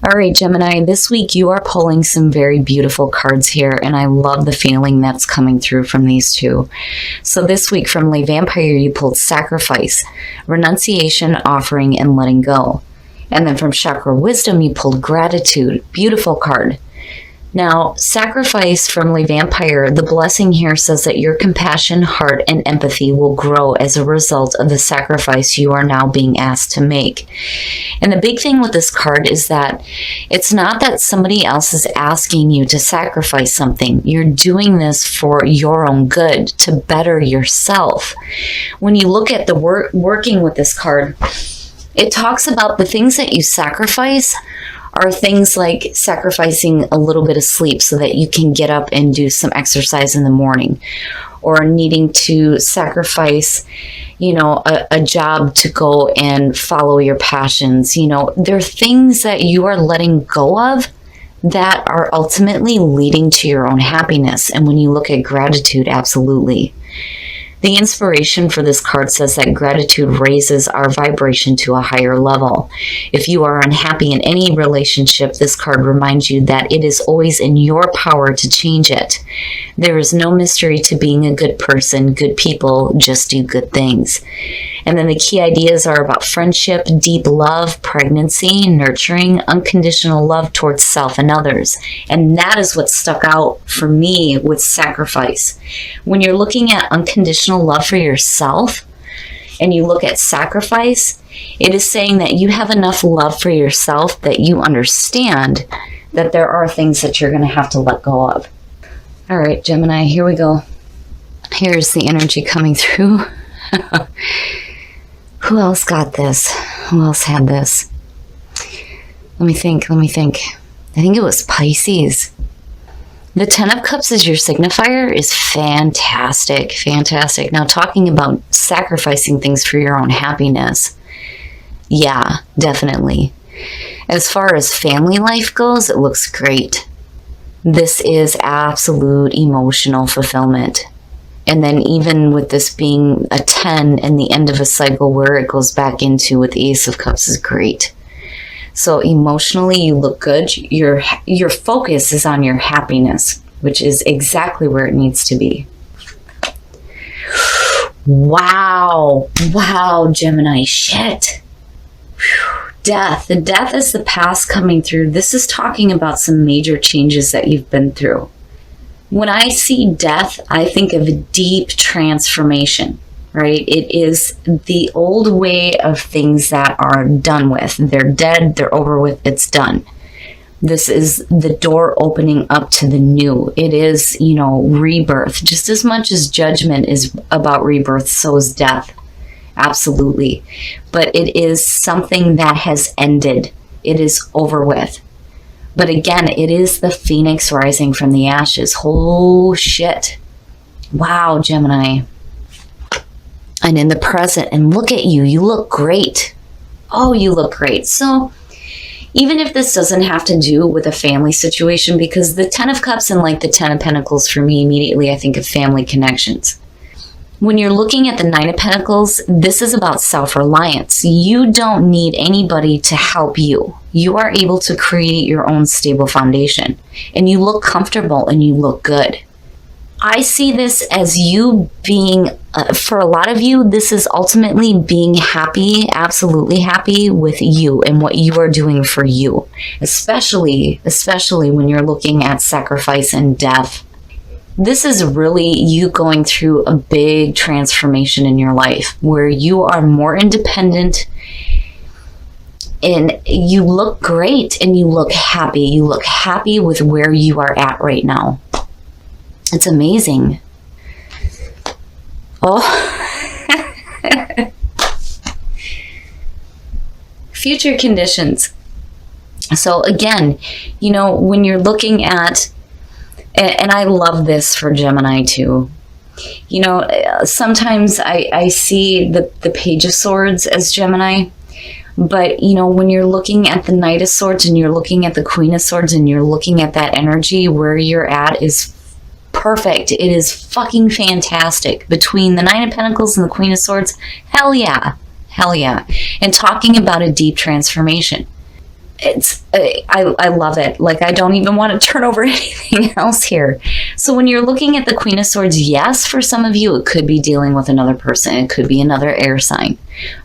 All right, Gemini, this week you are pulling some very beautiful cards here, and I love the feeling that's coming through from these two. So this week from Le Vampire, you pulled Sacrifice, Renunciation, Offering, and Letting Go. And then from Chakra Wisdom, you pulled Gratitude. Beautiful card. Now, Sacrifice from Le Vampire, the blessing here says that your compassion, heart, and empathy will grow as a result of the sacrifice you are now being asked to make. And the big thing with this card is that it's not that somebody else is asking you to sacrifice something. You're doing this for your own good, to better yourself. When you look at the working with this card, it talks about the things that you sacrifice are things like sacrificing a little bit of sleep so that you can get up and do some exercise in the morning, or needing to sacrifice, a job to go and follow your passions. There are things that you are letting go of that are ultimately leading to your own happiness. And when you look at gratitude, absolutely. The inspiration for this card says that gratitude raises our vibration to a higher level. If you are unhappy in any relationship, this card reminds you that it is always in your power to change it. There is no mystery to being a good person. Good people just do good things. And then the key ideas are about friendship, deep love, pregnancy, nurturing, unconditional love towards self and others. And that is what stuck out for me with Sacrifice. When you're looking at unconditional love for yourself and you look at Sacrifice, it is saying that you have enough love for yourself that you understand that there are things that you're going to have to let go of. All right, Gemini, here we go. Here's the energy coming through. Who else got this? Who else had this? Let me think. I think it was Pisces. The Ten of Cups as your signifier is fantastic. Fantastic. Now, talking about sacrificing things for your own happiness. Yeah, definitely. As far as family life goes, it looks great. This is absolute emotional fulfillment. And then even with this being a 10 and the end of a cycle, where it goes back into with the Ace of Cups is great. So emotionally, you look good. Your focus is on your happiness, which is exactly where it needs to be. Wow, Gemini, shit. Death. The death is the past coming through. This is talking about some major changes that you've been through. When I see death, I think of a deep transformation, right? It is the old way of things that are done with. They're dead, they're over with, it's done. This is the door opening up to the new. It is, rebirth. Just as much as judgment is about rebirth, so is death. Absolutely. But it is something that has ended. It is over with. But again, it is the phoenix rising from the ashes. Oh, shit. Wow, Gemini. And in the present, and look at you. You look great. Oh, you look great. So even if this doesn't have to do with a family situation, because the Ten of Cups and like the Ten of Pentacles, for me, immediately I think of family connections. When you're looking at the Nine of Pentacles, this is about self-reliance. You don't need anybody to help you. You are able to create your own stable foundation. And you look comfortable and you look good. I see this as you being, for a lot of you, this is ultimately being happy, absolutely happy with you and what you are doing for you. Especially when you're looking at sacrifice and death. This is really you going through a big transformation in your life where you are more independent and you look great and you look happy. You look happy with where you are at right now. It's amazing. Oh. Future conditions. So again, when you're looking at, and I love this for Gemini too. Sometimes I see the Page of Swords as Gemini, but when you're looking at the Knight of Swords and you're looking at the Queen of Swords and you're looking at that energy, where you're at is perfect. It is fucking fantastic. Between the Nine of Pentacles and the Queen of Swords, hell yeah. And talking about a deep transformation. I love it. Like, I don't even want to turn over anything else here. So when you're looking at the Queen of Swords, yes, for some of you, it could be dealing with another person. It could be another air sign.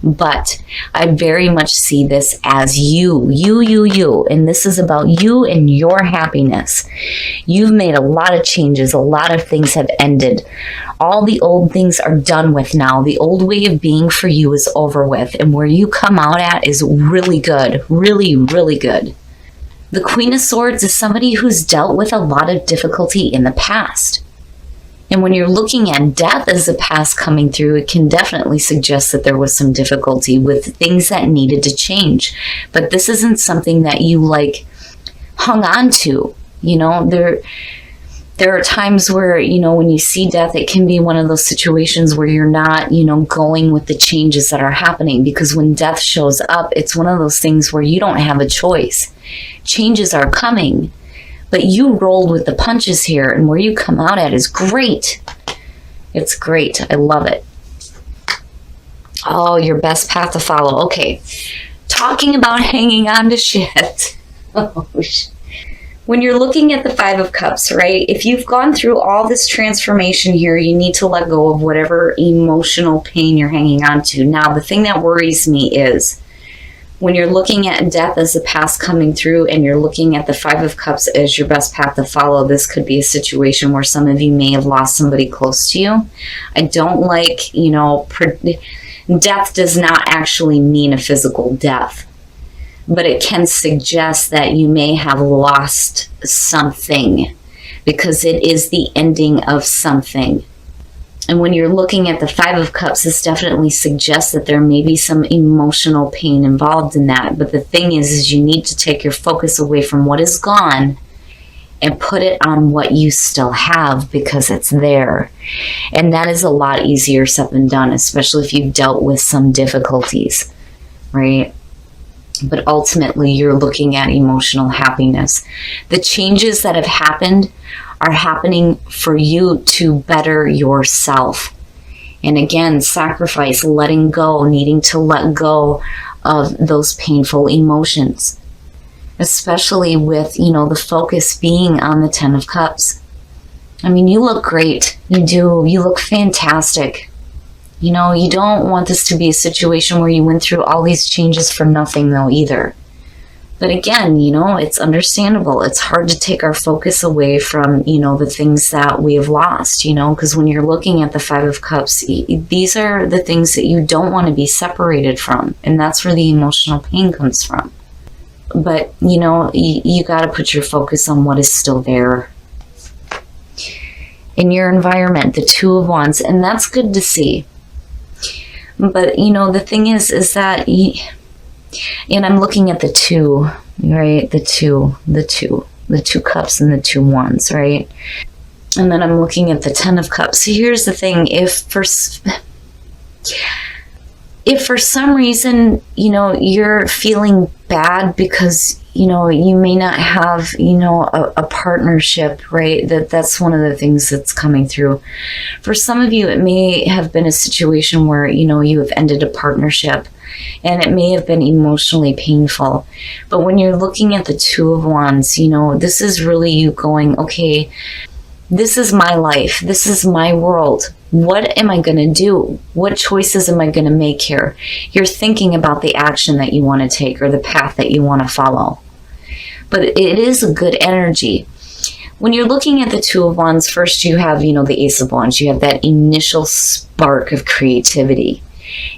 But I very much see this as you. And this is about you and your happiness. You've made a lot of changes. A lot of things have ended. All the old things are done with now. The old way of being for you is over with. And where you come out at is really good. Really, really good. The Queen of Swords is somebody who's dealt with a lot of difficulty in the past. And when you're looking at death as a past coming through, it can definitely suggest that there was some difficulty with things that needed to change. But this isn't something that you like hung on to. You know, there are times where, you know, when you see death, it can be one of those situations where you're not, you know, going with the changes that are happening. Because when death shows up, it's one of those things where you don't have a choice. Changes are coming. But you rolled with the punches here, and where you come out at is great. It's great. I love it. Oh, your best path to follow. Okay. Talking about hanging on to shit. Oh, when you're looking at the Five of Cups, right? If you've gone through all this transformation here, you need to let go of whatever emotional pain you're hanging on to. Now, the thing that worries me is when you're looking at death as the past coming through and you're looking at the Five of Cups as your best path to follow, this could be a situation where some of you may have lost somebody close to you. I don't like, you know, death does not actually mean a physical death, but it can suggest that you may have lost something because it is the ending of something. And when you're looking at the Five of Cups, this definitely suggests that there may be some emotional pain involved in that. But the thing is you need to take your focus away from what is gone and put it on what you still have, because it's there. And that is a lot easier said than done, especially if you've dealt with some difficulties, right? But ultimately, you're looking at emotional happiness. The changes that have happened are happening for you to better yourself. And again, sacrifice, letting go, needing to let go of those painful emotions, especially with, you know, the focus being on the Ten of Cups. I mean, you look great. You do. You look fantastic. You know, you don't want this to be a situation where you went through all these changes for nothing, though, either. But again, you know, it's understandable. It's hard to take our focus away from, you know, the things that we have lost, you know, because when you're looking at the Five of Cups, these are the things that you don't want to be separated from. And that's where the emotional pain comes from. But, you know, you got to put your focus on what is still there in your environment, the Two of Wands. And that's good to see. But, you know, the thing is that... And I'm looking at the two, right? The two cups and the two wands, right? And then I'm looking at the Ten of Cups. So here's the thing. If for some reason, you know, you're feeling bad because, you know, you may not have, you know, a partnership, right? That's one of the things that's coming through. For some of you, it may have been a situation where, you know, you have ended a partnership. And it may have been emotionally painful. But when you're looking at the Two of Wands, you know, this is really you going, okay, this is my life. This is my world. What am I going to do? What choices am I going to make here? You're thinking about the action that you want to take or the path that you want to follow. But it is a good energy. When you're looking at the Two of Wands, first you have, you know, the Ace of Wands. You have that initial spark of creativity.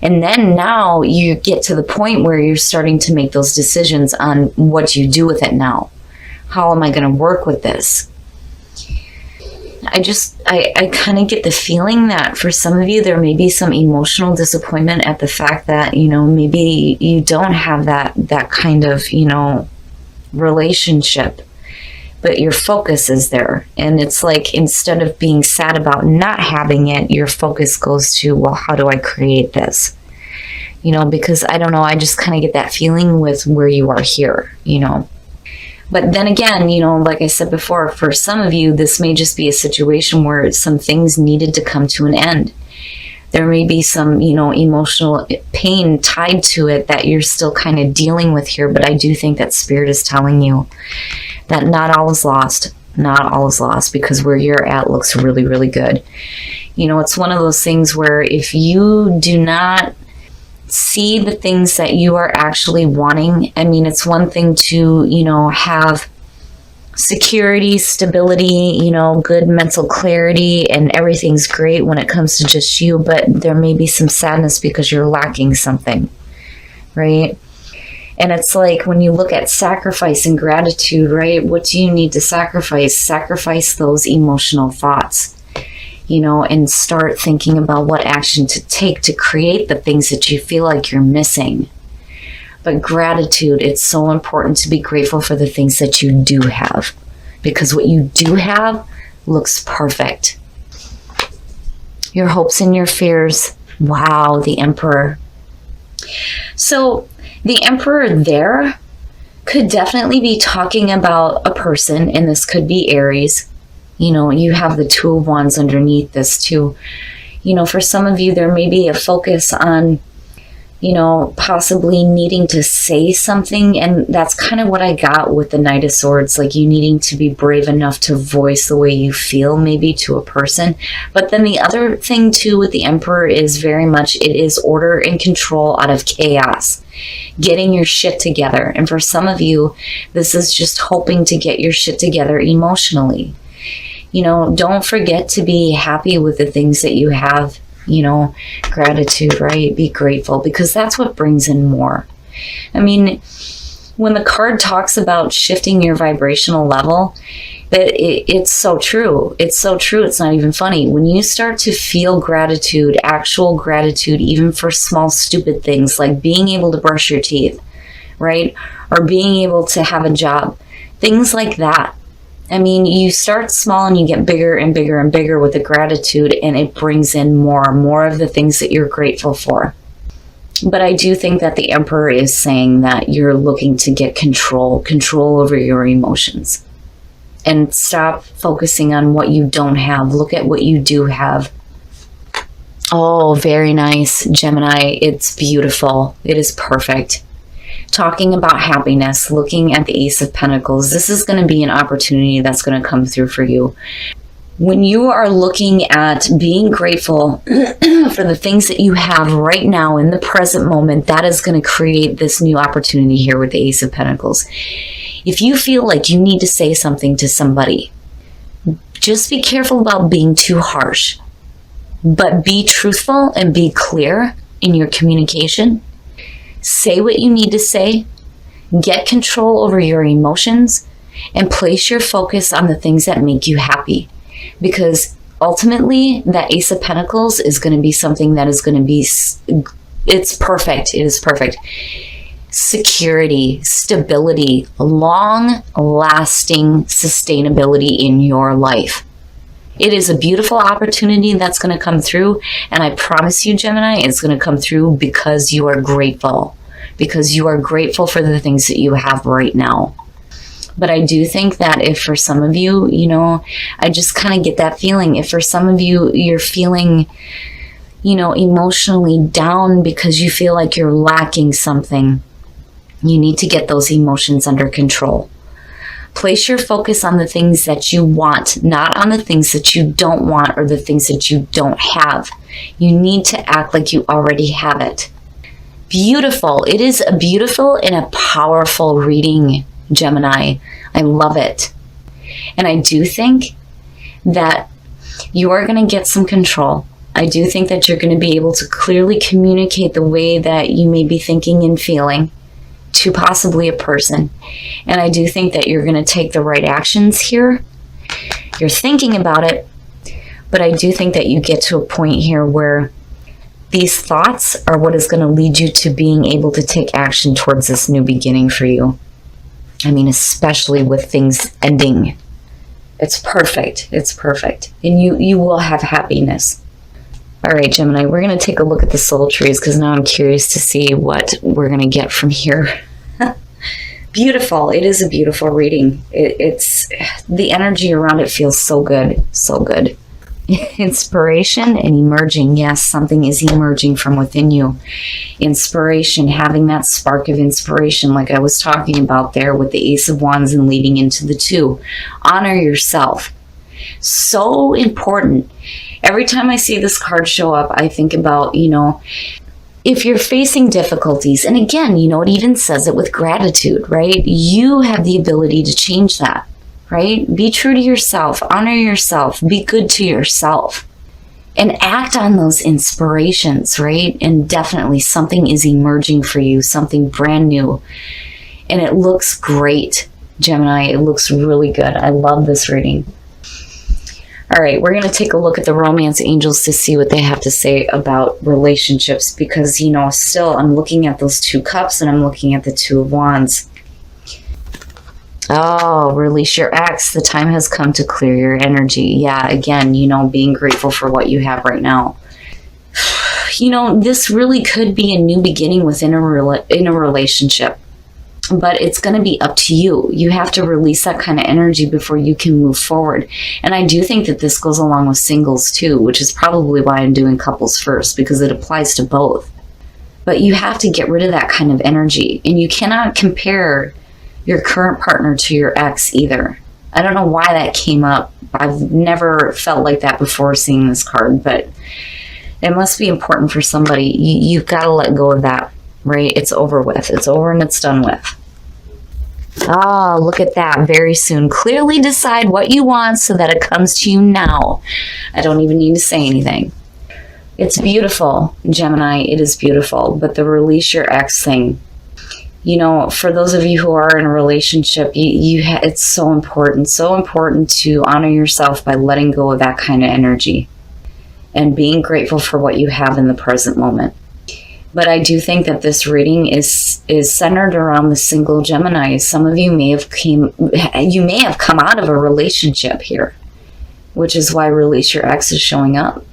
And then now you get to the point where you're starting to make those decisions on what you do with it now. How am I going to work with this? I kind of get the feeling that for some of you, there may be some emotional disappointment at the fact that, you know, maybe you don't have that kind of, you know, relationship. But your focus is there. And it's like, instead of being sad about not having it, your focus goes to, well, how do I create this? You know, because I don't know, I just kind of get that feeling with where you are here, you know. But then again, you know, like I said before, for some of you, this may just be a situation where some things needed to come to an end. There may be some, emotional pain tied to it that you're still kind of dealing with here, but I do think that Spirit is telling you that not all is lost. Not all is lost, because where you're at looks really, really good. It's one of those things where if you do not see the things that you are actually wanting, it's one thing to, have security, stability, good mental clarity, and everything's great when it comes to just you, but there may be some sadness because you're lacking something, right? And it's like when you look at sacrifice and gratitude, right? What do you need to sacrifice? Sacrifice those emotional thoughts, and start thinking about what action to take to create the things that you feel like you're missing. But gratitude, it's so important to be grateful for the things that you do have, because what you do have looks perfect. Your hopes and your fears. Wow, the Emperor. So the Emperor there could definitely be talking about a person, and this could be Aries. You have the Two of Wands underneath this too. For some of you, there may be a focus on, possibly needing to say something. And that's kind of what I got with the Knight of Swords, like you needing to be brave enough to voice the way you feel, maybe to a person. But then the other thing too with the Emperor is very much, it is order and control out of chaos, getting your shit together. And for some of you, this is just hoping to get your shit together emotionally. Don't forget to be happy with the things that you have. Gratitude, right? Be grateful, because that's what brings in more. When the card talks about shifting your vibrational level, it's so true. It's so true. It's not even funny. When you start to feel gratitude, actual gratitude, even for small, stupid things like being able to brush your teeth, right? Or being able to have a job, things like that. You start small and you get bigger and bigger and bigger with the gratitude, and it brings in more of the things that you're grateful for. But I do think that the Emperor is saying that you're looking to get control over your emotions, and stop focusing on what you don't have. Look at what you do have. Oh, very nice, Gemini. It's beautiful. It is perfect. Talking about happiness, looking at the Ace of Pentacles, this is going to be an opportunity that's going to come through for you. When you are looking at being grateful for the things that you have right now in the present moment, that is going to create this new opportunity here with the Ace of Pentacles. If you feel like you need to say something to somebody, just be careful about being too harsh, but be truthful and be clear in your communication. Say what you need to say, get control over your emotions, and place your focus on the things that make you happy. Because ultimately, that Ace of Pentacles is going to be something that is going to be, it's perfect. It is perfect. Security, stability, long-lasting sustainability in your life. It is a beautiful opportunity that's going to come through, and I promise you, Gemini, it's going to come through because you are grateful. Because you are grateful for the things that you have right now. But I do think that if for some of you, I just kind of get that feeling. If for some of you, you're feeling, emotionally down because you feel like you're lacking something, you need to get those emotions under control. Place your focus on the things that you want, not on the things that you don't want or the things that you don't have. You need to act like you already have it. Beautiful. It is a beautiful and a powerful reading, Gemini. I love it. And I do think that you are going to get some control. I do think that you're going to be able to clearly communicate the way that you may be thinking and feeling to possibly a person. And I do think that you're going to take the right actions here. You're thinking about it, but I do think that you get to a point here where these thoughts are what is going to lead you to being able to take action towards this new beginning for you. Especially with things ending. It's perfect. It's perfect. And you will have happiness. All right, Gemini, we're going to take a look at the soul trees because now I'm curious to see what we're going to get from here. Beautiful. It is a beautiful reading. It's the energy around it feels so good. So good. Inspiration and emerging. Yes, something is emerging from within you. Inspiration, having that spark of inspiration like I was talking about there with the Ace of Wands and leading into the 2. Honor yourself. So important. Every time I see this card show up, I think about, if you're facing difficulties, and again, it even says it with gratitude, right? You have the ability to change that. Right? Be true to yourself, honor yourself, be good to yourself, and act on those inspirations, right? And definitely something is emerging for you, something brand new. And it looks great, Gemini. It looks really good. I love this reading. All right, we're going to take a look at the romance angels to see what they have to say about relationships because, still I'm looking at those 2 cups and I'm looking at the 2 of Wands. Oh, release your ex. The time has come to clear your energy. Yeah, again, being grateful for what you have right now. This really could be a new beginning within a relationship, but it's going to be up to you. You have to release that kind of energy before you can move forward. And I do think that this goes along with singles too, which is probably why I'm doing couples first, because it applies to both. But you have to get rid of that kind of energy, and you cannot compare your current partner to your ex either. I don't know why that came up. I've never felt like that before seeing this card, but it must be important for somebody. You've got to let go of that, right? It's over with. It's over and it's done with. Oh, look at that. Very soon. Clearly decide what you want so that it comes to you now. I don't even need to say anything. It's beautiful, Gemini. It is beautiful. But the release your ex thing, for those of you who are in a relationship, it's so important to honor yourself by letting go of that kind of energy and being grateful for what you have in the present moment. But I do think that this reading is centered around the single Gemini. Some of you may have come out of a relationship here, which is why release your ex is showing up,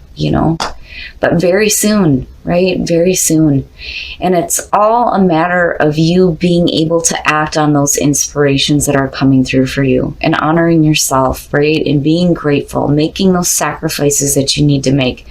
But very soon, right? Very soon. And it's all a matter of you being able to act on those inspirations that are coming through for you and honoring yourself, right? And being grateful, making those sacrifices that you need to make.